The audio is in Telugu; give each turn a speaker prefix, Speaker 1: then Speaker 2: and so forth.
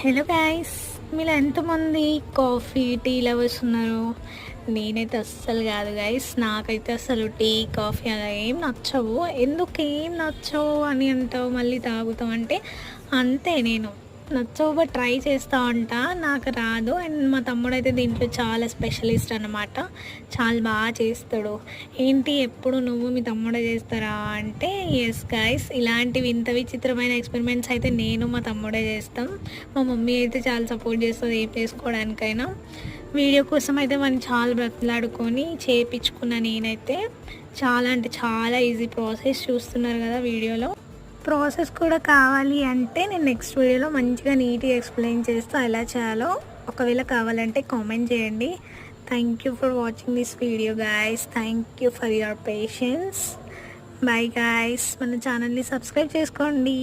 Speaker 1: హలో గైస్, మీరు ఎంతమంది కాఫీ టీ లవర్స్ ఉన్నారు? నేనైతే అస్సలు కాదు గైస్. నాకైతే అసలు టీ కాఫీ అలా ఏం నచ్చవు. ఎందుకు ఏం నచ్చవు అని అంటావు, మళ్ళీ తాగుతావు అంటే అంతే. నేను నచ్చవు బట్ ట్రై చేస్తూ ఉంటా, నాకు రాదు. అండ్ మా తమ్ముడు అయితే దీంట్లో చాలా స్పెషలిస్ట్ అనమాట, చాలా బాగా చేస్తాడు. ఏంటి ఎప్పుడు నువ్వు మీ తమ్ముడే చేస్తారా అంటే ఎస్ గైస్, ఇలాంటి వింత విచిత్రమైన ఎక్స్పెరిమెంట్స్ అయితే నేను మా తమ్ముడే చేస్తాం. మా మమ్మీ అయితే చాలా సపోర్ట్ చేస్తుంది ఏం చేసుకోవడానికైనా. వీడియో కోసం అయితే మనం చాలా బ్రతిలాడుకొని చేయించుకున్న నేనైతే. చాలా అంటే చాలా ఈజీ ప్రాసెస్, చూస్తున్నారు కదా వీడియోలో. ప్రాసెస్ కూడా కావాలి అంటే నేను నెక్స్ట్ వీడియోలో మంచిగా నీట్గా ఎక్స్ప్లెయిన్ చేస్తా ఎలా చేయాలో. ఒకవేళ కావాలంటే కామెంట్ చేయండి. Thank you for watching this video guys. Thank you for your patience. Bye guys. మన ఛానల్ని సబ్స్క్రైబ్ చేసుకోండి.